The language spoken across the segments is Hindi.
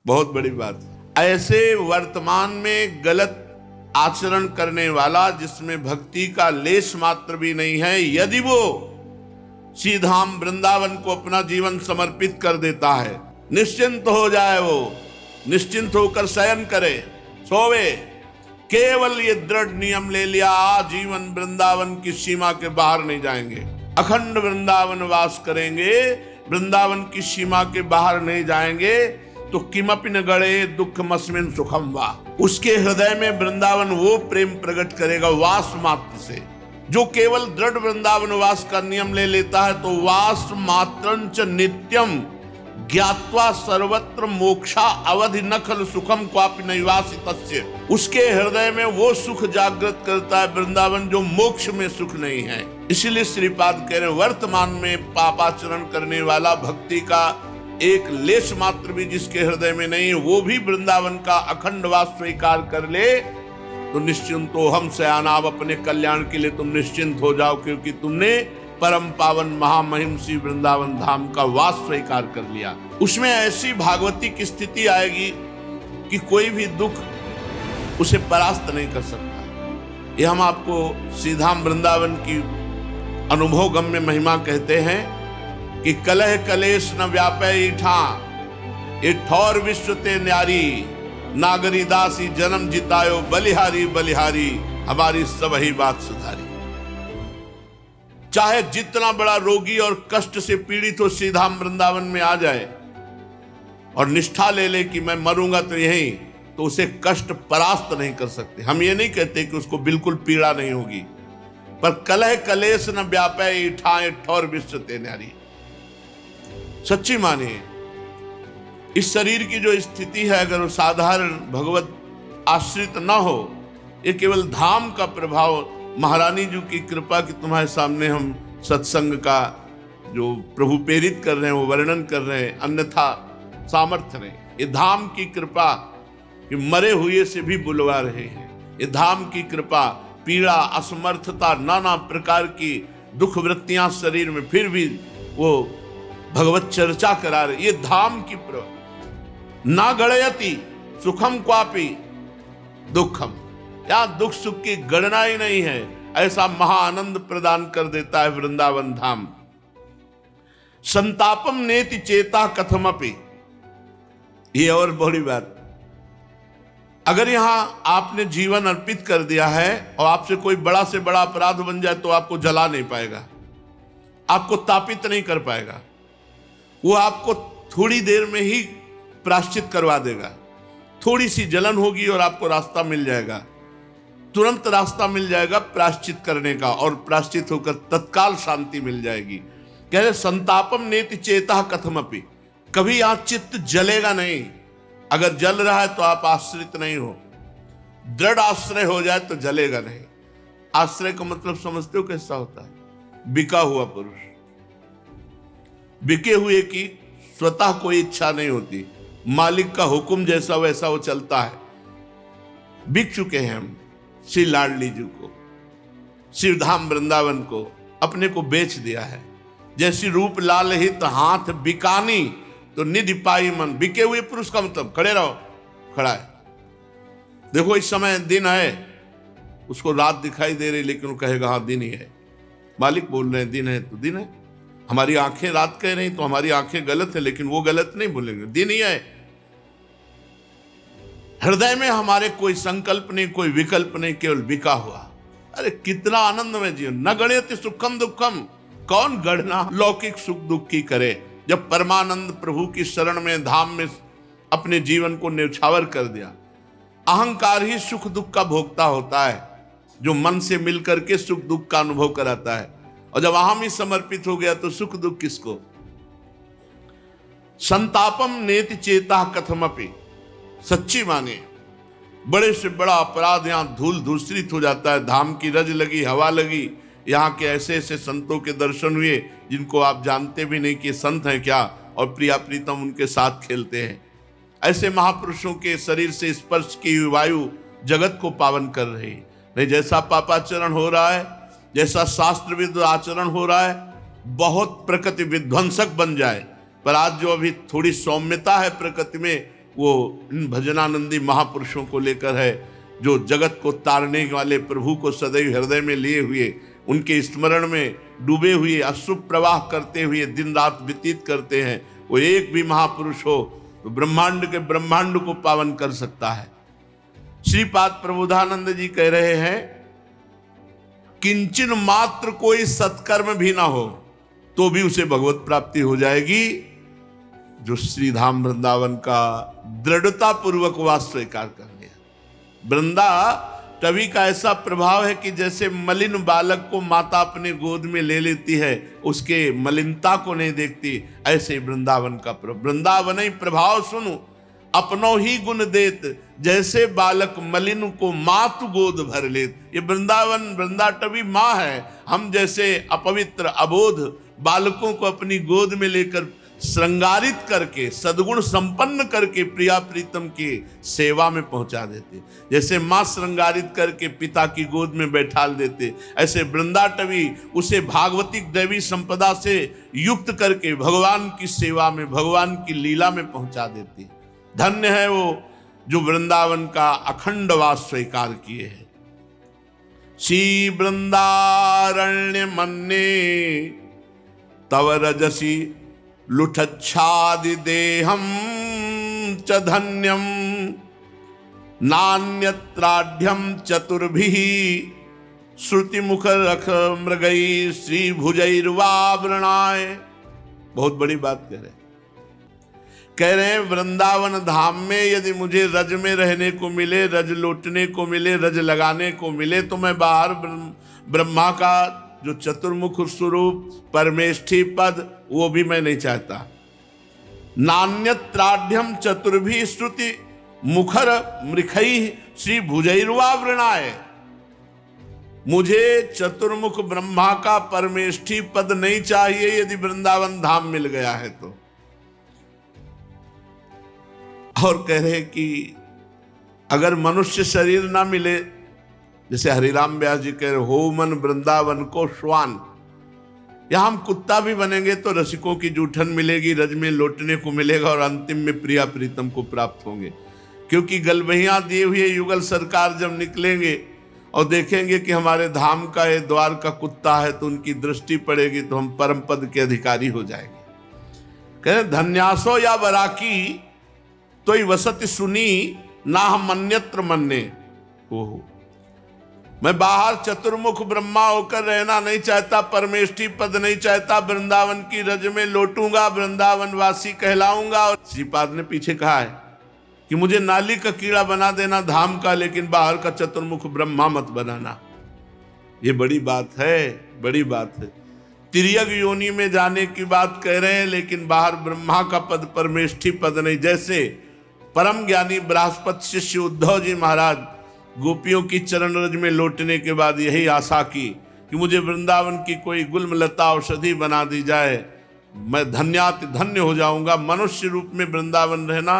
बहुत बड़ी बात। ऐसे वर्तमान में गलत आचरण करने वाला, जिसमें भक्ति का लेश मात्र भी नहीं है, यदि वो श्री धाम वृंदावन को अपना जीवन समर्पित कर देता है, निश्चिंत हो जाए, वो निश्चिंत होकर शयन करे, सोवे, केवल ये दृढ़ नियम ले लिया, आजीवन वृंदावन की सीमा के बाहर नहीं जाएंगे, अखंड वृंदावन वास करेंगे, वृंदावन की सीमा के बाहर नहीं जाएंगे, तो किमपि न गड़े दुख मस्मिन सुखम वा, उसके हृदय में वृंदावन वो प्रेम प्रकट करेगा वास मात्र से। जो केवल दृढ़ वृंदावन वास का नियम ले लेता है, तो वास मात्रं च नित्यम ज्ञात्वा सर्वत्र मोक्षा अवधि न खलु सुखम क्वापि नैवासि तस्य, उसके हृदय में वो सुख जागृत करता है वृंदावन जो मोक्ष में सुख नहीं है। इसीलिए श्रीपाद कह रहे वर्तमान में पापाचरण करने वाला, भक्ति का एक लेश मात्र भी जिसके हृदय में नहीं है, वो भी वृंदावन का अखंड वास स्वीकार कर ले, तो निश्चिंत हो हम सयानाव, अपने कल्याण के लिए तुम निश्चिंत हो जाओ, क्योंकि तुमने परम पावन महामहिम श्री वृंदावन धाम का वास स्वीकार कर लिया। उसमें ऐसी भागवती की स्थिति आएगी कि कोई भी दुख उसे परास्त नहीं कर सकता। ये हम आपको श्रीधाम वृंदावन की अनुभव गम्य महिमा कहते हैं कि कलह कलेश न व्यापै ईठा, ये ठौर विश्व ते न्यारी, नागरी दासी जन्म जितायो, बलिहारी बलिहारी हमारी सब ही बात सुधारी। चाहे जितना बड़ा रोगी और कष्ट से पीड़ित हो, श्रीधाम वृंदावन में आ जाए और निष्ठा ले ले कि मैं मरूंगा तो यहीं, तो उसे कष्ट परास्त नहीं कर सकते। हम ये नहीं कहते कि उसको बिल्कुल पीड़ा नहीं होगी, पर कलह कलेश न व्यापै ईठाए, ठौर विश्व ते न्यारी। सच्ची मानिए, इस शरीर की जो स्थिति है, अगर वो साधारण भगवत आश्रित न हो, ये केवल धाम का प्रभाव, महारानी जी की कृपा कि तुम्हारे सामने हम सत्संग का जो प्रभु प्रेरित कर रहे हैं वो वर्णन कर रहे हैं, अन्यथा सामर्थ्य नहीं। ये धाम की कृपा कि मरे हुए से भी बुलवा रहे हैं, ये धाम की कृपा, पीड़ा, असमर्थता, नाना प्रकार की दुख वृत्तियां शरीर में, फिर भी वो भगवत चर्चा करा रहे। ये धाम की प्रभा। ना गणयति सुखम क्वापि दुखम, यहां दुख सुख की गणना ही नहीं है, ऐसा महाआनंद प्रदान कर देता है वृंदावन धाम। संतापम नेति चेता कथमपि, ये और बड़ी बात, अगर यहां आपने जीवन अर्पित कर दिया है और आपसे कोई बड़ा से बड़ा अपराध बन जाए, तो आपको जला नहीं पाएगा, आपको तापित नहीं कर पाएगा, वो आपको थोड़ी देर में ही प्रायश्चित करवा देगा। थोड़ी सी जलन होगी और आपको रास्ता मिल जाएगा, तुरंत रास्ता मिल जाएगा प्रायश्चित करने का, और प्रायश्चित होकर तत्काल शांति मिल जाएगी। कह रहे संतापम नेति चेता कथमपि, कभी यहां चित्त जलेगा नहीं। अगर जल रहा है तो आप आश्रित नहीं हो, दृढ़ आश्रय हो जाए तो जलेगा नहीं। आश्रय का मतलब समझते हो कैसा होता है? बिका हुआ पुरुष, बिके हुए की स्वतः कोई इच्छा नहीं होती, मालिक का हुक्म जैसा वैसा वो चलता है। बिक चुके हैं हम श्री लाडली जी को, श्रीधाम वृंदावन को, अपने को बेच दिया है। जैसी रूप लाल हित हाथ बिकानी, तो निधि पाई मन। बिके हुए पुरुष का मतलब खड़े रहो, खड़ा है। देखो इस समय दिन है, उसको रात दिखाई दे रही, लेकिन वो कहेगा हाँ दिन ही है। मालिक बोल रहे हैं दिन है तो दिन है। हमारी आंखें रात कह रही तो हमारी आंखें गलत है, लेकिन वो गलत नहीं बोलेंगे, दिन ही है। हृदय में हमारे कोई संकल्प नहीं, कोई विकल्प नहीं, केवल बिका हुआ। अरे कितना आनंद में जीवन। न गणयति सुखम दुखम, कौन गणना लौकिक सुख दुख की करे, जब परमानंद प्रभु की शरण में, धाम में अपने जीवन को न्यौछावर कर दिया। अहंकार ही सुख दुख का भोक्ता होता है, जो मन से मिलकर के सुख दुख का अनुभव कराता है। और जब अहम ही समर्पित हो गया तो सुख दुख किसको? संतापम नेति चेता कथमपि, सच्ची माने बड़े से बड़ा अपराध यहां धूल धूसरित हो जाता है। धाम की रज लगी, हवा लगी, यहाँ के ऐसे ऐसे संतों के दर्शन हुए जिनको आप जानते भी नहीं कि संत हैं क्या, और प्रिया प्रीतम उनके साथ खेलते हैं। ऐसे महापुरुषों के शरीर से स्पर्श की हुई वायु जगत को पावन कर रही। नहीं जैसा पापाचरण हो रहा है, जैसा शास्त्र विरुद्ध आचरण हो रहा है, बहुत प्रकृति विध्वंसक बन जाए। पर आज जो अभी थोड़ी सौम्यता है प्रकृति में, वो इन भजनानंदी महापुरुषों को लेकर है, जो जगत को तारने वाले प्रभु को सदैव हृदय में लिए हुए, उनके स्मरण में डूबे हुए, अश्रु प्रवाह करते हुए दिन रात व्यतीत करते हैं। वो एक भी महापुरुष हो तो ब्रह्मांड के ब्रह्मांड को पावन कर सकता है। श्रीपाद प्रबोधानंद जी कह रहे हैं, किंचन मात्र कोई सत्कर्म भी ना हो तो भी उसे भगवत प्राप्ति हो जाएगी, जो श्री धाम वृंदावन का दृढ़ता पूर्वक वास स्वीकार कर लिया। वृंदा टवी का ऐसा प्रभाव है कि जैसे मलिन बालक को माता अपने गोद में ले लेती है, उसके मलिनता को नहीं देखती, ऐसे वृंदावन का वृंदावन ही प्रभाव सुनो अपनों ही गुण देत, जैसे बालक मलिन को मातु गोद भर लेत। ये वृंदावन वृंदाटवी माँ है। हम जैसे अपवित्र अबोध बालकों को अपनी गोद में लेकर श्रृंगारित करके सद्गुण संपन्न करके प्रिया प्रीतम की सेवा में पहुंचा देते, जैसे मां श्रृंगारित करके पिता की गोद में बैठाल देते, ऐसे वृंदाटवी उसे भागवतिक दैवी संपदा से युक्त करके भगवान की सेवा में, भगवान की लीला में पहुंचा देती। धन्य है वो जो वृंदावन का अखंड वास स्वीकार किए हैं। श्री वृंदारण्य मन्ने तव रजसी लुठच्छादि देहम च धन्यम, नान्यत्राढ्यम चतुर्भिः श्रुति मुख रख मृगई श्री भुजैर्वावृणाय। बहुत बड़ी बात कह रहे हैं वृंदावन धाम में यदि मुझे रज में रहने को मिले, रज लौटने को मिले, रज लगाने को मिले, तो मैं बाहर ब्रह्मा का जो चतुर्मुख स्वरूप परमेष्ठी पद वो भी मैं नहीं चाहता। नान्यत्राढ्यम चतुर्भी श्रुति मुखर मृखई श्री भुजैर्वावृणाय। मुझे चतुर्मुख ब्रह्मा का परमेष्ठी पद नहीं चाहिए यदि वृंदावन धाम मिल गया है तो। और कह रहे कि अगर मनुष्य शरीर ना मिले, जैसे हरिराम व्यास जी कह रहे, हो मन वृंदावन को श्वान, यहां हम कुत्ता भी बनेंगे तो रसिकों की जूठन मिलेगी, रज में लौटने को मिलेगा और अंतिम में प्रिया प्रीतम को प्राप्त होंगे। क्योंकि गलबहियां दिए हुए युगल सरकार जब निकलेंगे और देखेंगे कि हमारे धाम का ये द्वार का कुत्ता है, तो उनकी दृष्टि पड़ेगी तो हम परम पद के अधिकारी हो जाएंगे। कह रहे धन्यासो या बराकी तो वसति सुनी ना हम अन्यत्र मन्ने। ओहो, मैं बाहर चतुर्मुख ब्रह्मा होकर रहना नहीं चाहता, परमेष्ठी पद नहीं चाहता, वृंदावन की रज में लौटूंगा, वृंदावन वासी कहलाऊंगा। और श्रीपाद ने पीछे कहा है कि मुझे नाली का कीड़ा बना देना धाम का, लेकिन बाहर का चतुर्मुख ब्रह्मा मत बनाना। ये बड़ी बात है, बड़ी बात है। तिर्यक योनि में जाने की बात कह रहे हैं, लेकिन बाहर ब्रह्मा का पद, परमेष्ठी पद नहीं। जैसे परम ज्ञानी बृहस्पति शिष्य उद्धव जी महाराज गोपियों की चरण रज में लौटने के बाद यही आशा की कि मुझे वृंदावन की कोई गुलमलता औषधि बना दी जाए, मैं धन्याति धन्य हो जाऊंगा। मनुष्य रूप में वृंदावन रहना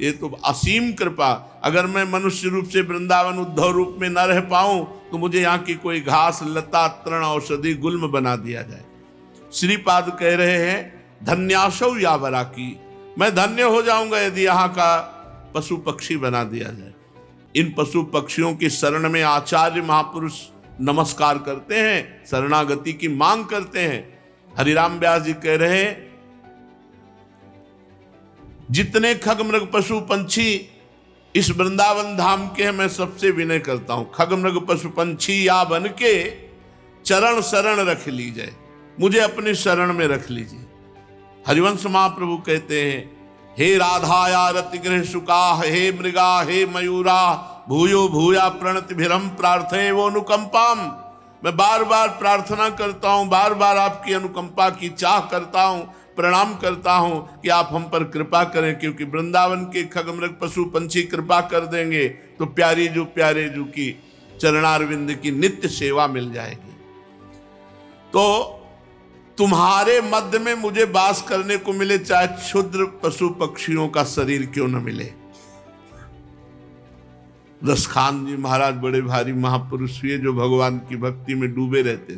ये तो असीम कृपा। अगर मैं मनुष्य रूप से वृंदावन उद्धव रूप में न रह पाऊं तो मुझे यहाँ की कोई घास लता तृण औषधि गुल्म बना दिया जाए। श्रीपाद कह रहे हैं धन्यासौ या बराकी, मैं धन्य हो जाऊंगा यदि यहाँ का पशु पक्षी बना दिया जाए। इन पशु पक्षियों की शरण में आचार्य महापुरुष नमस्कार करते हैं, शरणागति की मांग करते हैं। हरिराम व्यास जी कह रहे हैं जितने खग मृग पशु पंछी इस वृंदावन धाम के हैं, मैं सबसे विनय करता हूं, खग मृग पशु पंछी या बन के चरण शरण रख लीजिए, मुझे अपनी शरण में रख लीजिए। हरिवंश महाप्रभु कहते हैं हे राधाया रतिगृह सुका, हे मृगा, हे मयूरा, भूयो भूया प्रणतिभिरम प्रार्थये वो अनुकंपाम। मैं बार बार प्रार्थना करता हूं, बार बार आपकी अनुकंपा की चाह करता हूं, प्रणाम करता हूं कि आप हम पर कृपा करें, क्योंकि वृंदावन के खगमृग पशु पंछी कृपा कर देंगे तो प्यारे जू की चरणारविंद की नित्य सेवा मिल जाएगी। तो तुम्हारे मध्य में मुझे वास करने को मिले, चाहे क्षुद्र पशु पक्षियों का शरीर क्यों न मिले। रसखान जी महाराज बड़े भारी महापुरुष हुए जो भगवान की भक्ति में डूबे रहते।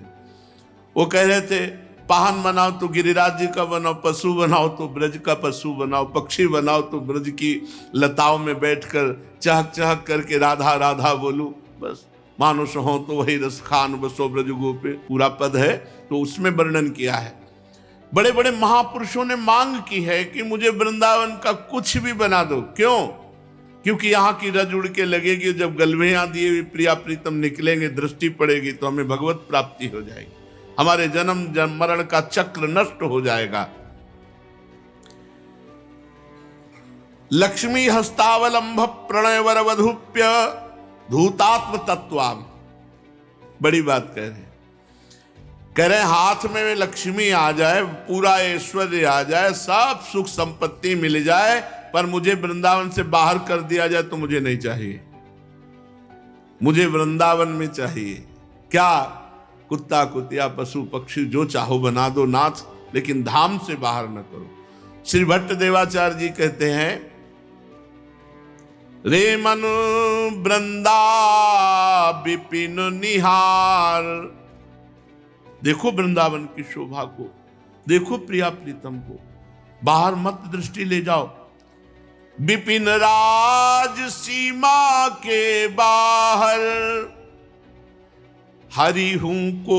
वो कह रहे थे पाहन बनाओ तो गिरिराज जी का बनाओ, पशु बनाओ तो ब्रज का पशु बनाओ, पक्षी बनाओ तो ब्रज की लताओं में बैठकर चहक चहक करके राधा राधा बोलूं। बस मानुष हो तो वही रस खान बसो ब्रज गोपे, पूरा पद है तो उसमें वर्णन किया है। बड़े बड़े महापुरुषों ने मांग की है कि मुझे वृंदावन का कुछ भी बना दो। क्यों? क्योंकि यहाँ की रज उड़ के लगेगी, जब गलभेयां दिए हुए प्रिया प्रीतम निकलेंगे, दृष्टि पड़ेगी तो हमें भगवत प्राप्ति हो जाएगी, हमारे जन्म मरण का चक्र नष्ट हो जाएगा। लक्ष्मी हस्तावलंब प्रणय वर वधुप्य धूतात्म तत्वाम, बड़ी बात कह रहे हाथ में लक्ष्मी आ जाए, पूरा ऐश्वर्य आ जाए, सब सुख संपत्ति मिल जाए, पर मुझे वृंदावन से बाहर कर दिया जाए तो मुझे नहीं चाहिए, मुझे वृंदावन में चाहिए। क्या? कुत्ता कुतिया पशु पक्षी जो चाहो बना दो नाथ, लेकिन धाम से बाहर न करो। श्री भट्ट देवाचार्य जी कहते हैं, रे मन वृंदा विपिन निहार, देखो वृंदावन की शोभा को, देखो प्रिया प्रीतम को, बाहर मत दृष्टि ले जाओ। विपिन राज सीमा के बाहर हरि हूं को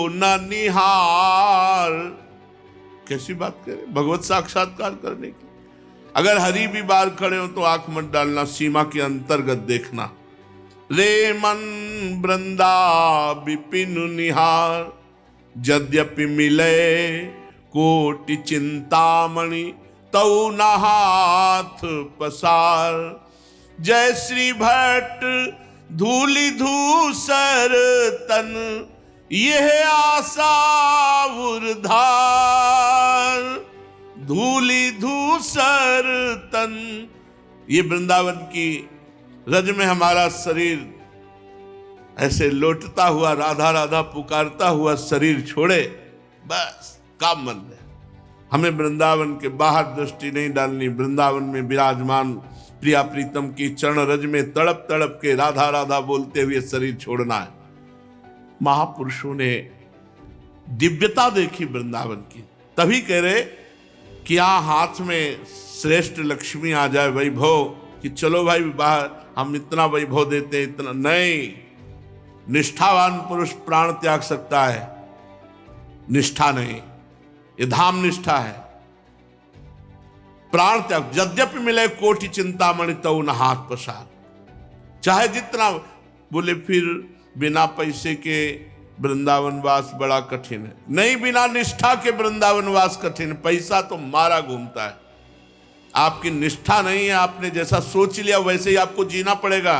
न निहार। कैसी बात करें भगवत साक्षात्कार करने की। अगर हरि भी बाहर खड़े हो तो आंख मत डालना, सीमा के अंतर्गत देखना। रे मन वृंदा विपिन निहार, यद्यपि मिले कोटि चिंतामणि तौ न हाथ पसार। जय श्री भट्ट धूलि धूसर तन यह आशा उर्धार, धूलि धूसर तन। ये वृंदावन की रज में हमारा शरीर ऐसे लौटता हुआ, राधा राधा पुकारता हुआ शरीर छोड़े, बस काम बन गया। हमें वृंदावन के बाहर दृष्टि नहीं डालनी, वृंदावन में विराजमान प्रिया प्रीतम की चरण रज में तड़प तड़प के राधा राधा बोलते हुए शरीर छोड़ना है। महापुरुषों ने दिव्यता देखी वृंदावन की, तभी कह रहे कि यहाँ हाथ में श्रेष्ठ लक्ष्मी आ जाए, वैभव, कि चलो भाई बाहर हम इतना वैभव देते, इतना नहीं। निष्ठावान पुरुष प्राण त्याग सकता है, निष्ठा नहीं, ये धाम निष्ठा है। प्राण त्याग, यद्यपि मिले कोटि चिंतामणि तौ न हाथ पसार। चाहे जितना बोले, फिर बिना पैसे के वृंदावन वास बड़ा कठिन है। नहीं, बिना निष्ठा के वृंदावन वास कठिन। पैसा तो मारा घूमता है, आपकी निष्ठा नहीं है। आपने जैसा सोच लिया वैसे ही आपको जीना पड़ेगा।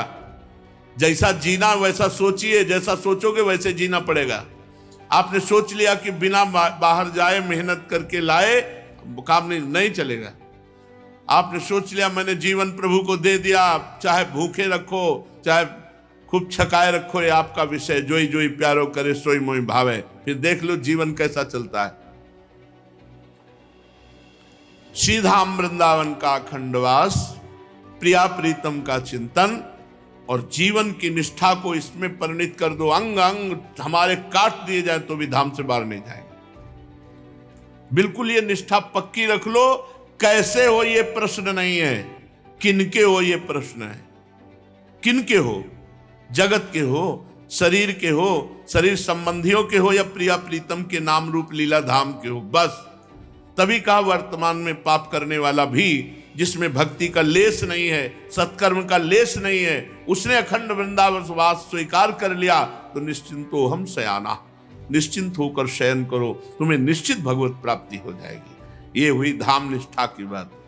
जैसा जीना वैसा सोचिए, जैसा सोचोगे वैसे जीना पड़ेगा। आपने सोच लिया कि बिना बाहर जाए मेहनत करके लाए काम नहीं चलेगा। आपने सोच लिया मैंने जीवन प्रभु को दे दिया, चाहे भूखे रखो चाहे खूब छकाए रखो, ये आपका विषय। जोई जोई प्यारो करे सोई मोई भावे। फिर देख लो जीवन कैसा चलता है। सीधाम वृंदावन का अखंडवास, प्रिया प्रीतम का चिंतन और जीवन की निष्ठा को इसमें परिणित कर दो। अंग अंग हमारे काट दिए जाए तो भी धाम से बाहर नहीं जाएंगे। बिल्कुल ये निष्ठा पक्की रख लो। कैसे हो ये प्रश्न नहीं है, किनके हो ये प्रश्न है। किनके हो? जगत के हो, शरीर के हो, शरीर संबंधियों के हो, या प्रिया प्रीतम के नाम रूप लीला धाम के हो। बस तभी कहा वर्तमान में पाप करने वाला भी, जिसमें भक्ति का लेस नहीं है, सत्कर्म का लेस नहीं है, उसने अखंड वृंदावन वास स्वीकार कर लिया तो निश्चिंतो हम शयाना, निश्चिंत होकर शयन करो, तुम्हें निश्चित भगवत प्राप्ति हो जाएगी। ये हुई धाम निष्ठा की बात।